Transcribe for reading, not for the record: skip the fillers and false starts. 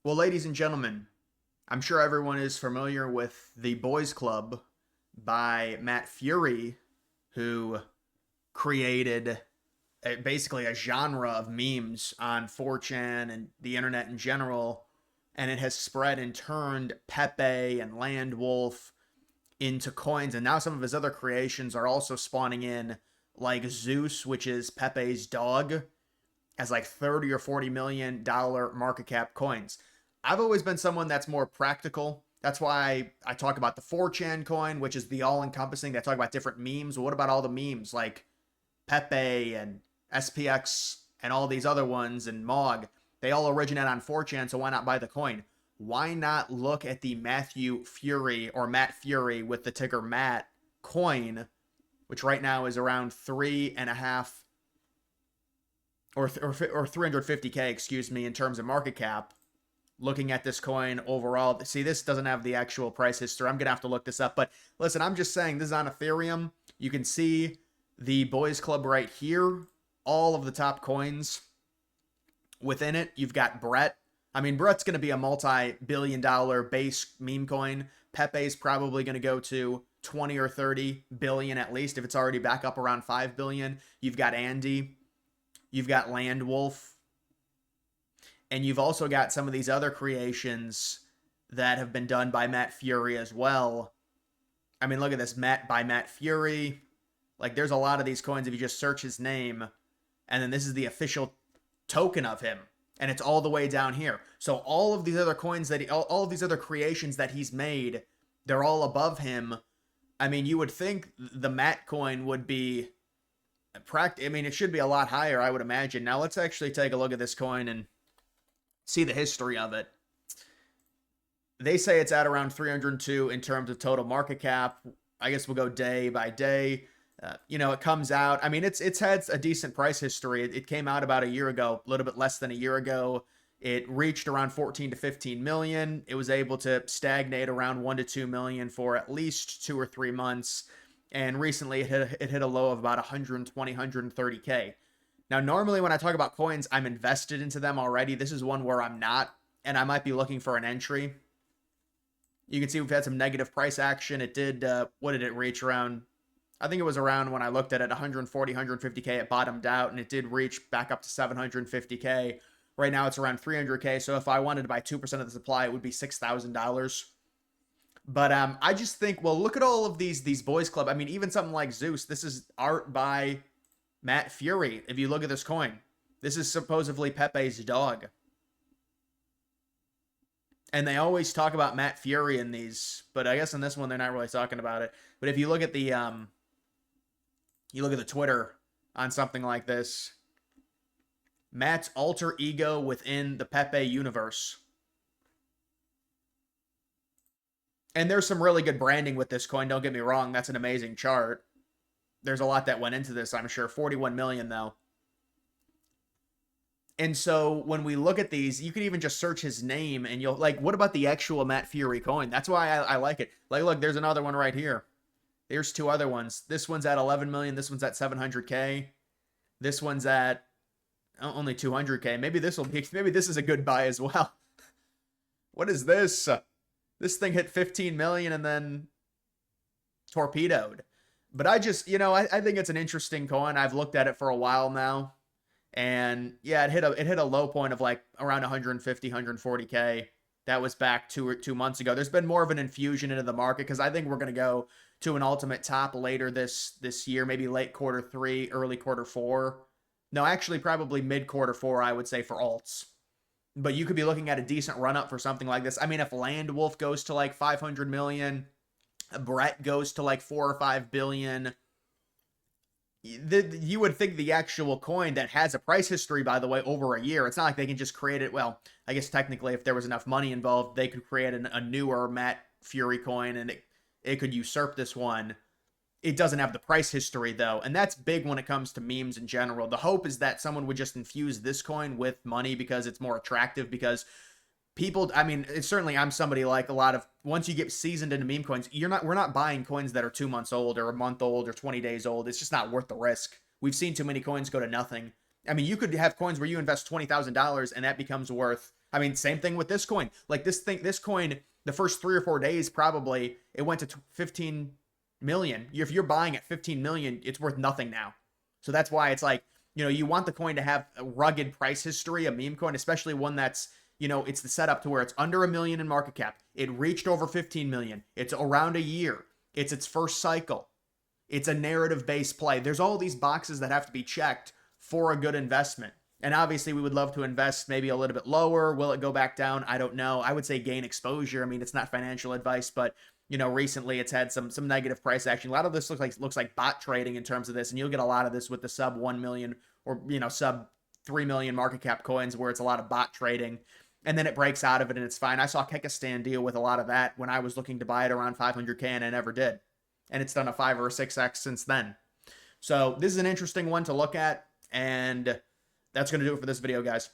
Well, ladies and gentlemen, I'm sure everyone is familiar with The Boys Club by Matt Furie, who created basically a genre of memes on 4chan and the internet in general. And it has spread and turned Pepe and Land Wolf into coins. And now some of his other creations are also spawning in, like Zeus, which is Pepe's dog, as like 30 or $40 million market cap coins. I've always been someone that's more practical. That's why I talk about the 4chan coin, which is the all encompassing. That talk about different memes. Well, what about all the memes like Pepe and SPX and all these other ones and Mog? They all originate on 4chan, so why not buy the coin? Why not look at the Matthew Furie or Matt Furie with the ticker Matt coin, which right now is around 3.5 or 350K, excuse me, in terms of market cap. Looking at this coin overall, see, this doesn't have the actual price history. I'm gonna have to look this up, but listen, I'm just saying this is on Ethereum. You can see the Boys Club right here. All of the top coins within it. You've got Brett. I mean, Brett's going to be a multi-billion-dollar base meme coin. Pepe's probably going to go to 20 or 30 billion at least, if it's already back up around 5 billion. You've got Andy. You've got Land Wolf. And you've also got some of these other creations that have been done by Matt Furie as well. I mean, look at this, Matt by Matt Furie. Like, there's a lot of these coins if you just search his name. And then this is the official token of him. And it's all the way down here. So all of these other coins that all of these other creations that he's made, they're all above him. I mean, you would think the Matt coin would be I mean, it should be a lot higher, I would imagine. Now let's actually take a look at this coin and see the history of it. They say it's at around 302 in terms of total market cap. I guess we'll go day by day. It comes out. I mean, it's had a decent price history. It came out about a year ago, a little bit less than a year ago. It reached around 14 to 15 million. It was able to stagnate around 1 to 2 million for at least 2 or 3 months. And recently it hit a low of about 120, 130K. Now, normally when I talk about coins, I'm invested into them already. This is one where I'm not, and I might be looking for an entry. You can see we've had some negative price action. It did, what did it reach around? I think it was around, when I looked at it, 140, 150K. It bottomed out, and it did reach back up to 750K. Right now, it's around 300K. So if I wanted to buy 2% of the supply, it would be $6,000. But I just think, well, look at all of these Boys Club. I mean, even something like Zeus. This is art by Matt Furie. If you look at this coin, this is supposedly Pepe's dog. And they always talk about Matt Furie in these, but I guess in this one they're not really talking about it. But if you look at the Twitter on something like this, Matt's alter ego within the Pepe universe. And there's some really good branding with this coin, don't get me wrong. That's an amazing chart. There's a lot that went into this, I'm sure. 41 million, though. And so when we look at these, you can even just search his name and you'll, like, what about the actual Matt Furie coin? That's why I like it. Like, look, there's another one right here. There's two other ones. This one's at 11 million. This one's at 700K. This one's at only 200K. Maybe this is a good buy as well. What is this? This thing hit 15 million and then torpedoed. But I just, I think it's an interesting coin. I've looked at it for a while now. And yeah, it hit a low point of like around 150, 140K. That was back 2 months ago. There's been more of an infusion into the market because I think we're going to go to an ultimate top later this year, maybe late Q3, early Q4. No, actually probably mid Q4, I would say, for alts. But you could be looking at a decent run up for something like this. I mean, if Land Wolf goes to like 500 million, Brett goes to like 4 or 5 billion, you would think the actual coin that has a price history, by the way, over a year, it's not like they can just create it. Well, I guess technically if there was enough money involved, they could create a newer Matt Furie coin and it could usurp this one. It doesn't have the price history, though, and that's big when it comes to memes in general. The hope is that someone would just infuse this coin with money because it's more attractive, because people, I mean, it's certainly, I'm somebody like a lot of, once you get seasoned into meme coins, we're not buying coins that are 2 months old or a month old or 20 days old. It's just not worth the risk. We've seen too many coins go to nothing. I mean, you could have coins where you invest $20,000 and that becomes worth, I mean, same thing with this coin. Like this coin, the first 3 or 4 days, probably it went to 15 million. If you're buying at 15 million, it's worth nothing now. So that's why it's like, you want the coin to have a rugged price history, a meme coin, especially one that's, it's the setup to where it's under a million in market cap. It reached over 15 million. It's around a year. It's its first cycle. It's a narrative based play. There's all these boxes that have to be checked for a good investment. And obviously, we would love to invest maybe a little bit lower. Will it go back down? I don't know. I would say gain exposure. I mean, it's not financial advice, but recently it's had some negative price action. A lot of this looks like bot trading in terms of this, and you'll get a lot of this with the sub 1 million or sub 3 million market cap coins where it's a lot of bot trading. And then it breaks out of it and it's fine. I saw Kekistan deal with a lot of that when I was looking to buy it around 500K and I never did. And it's done a 5 or a 6x since then. So this is an interesting one to look at. And that's going to do it for this video, guys.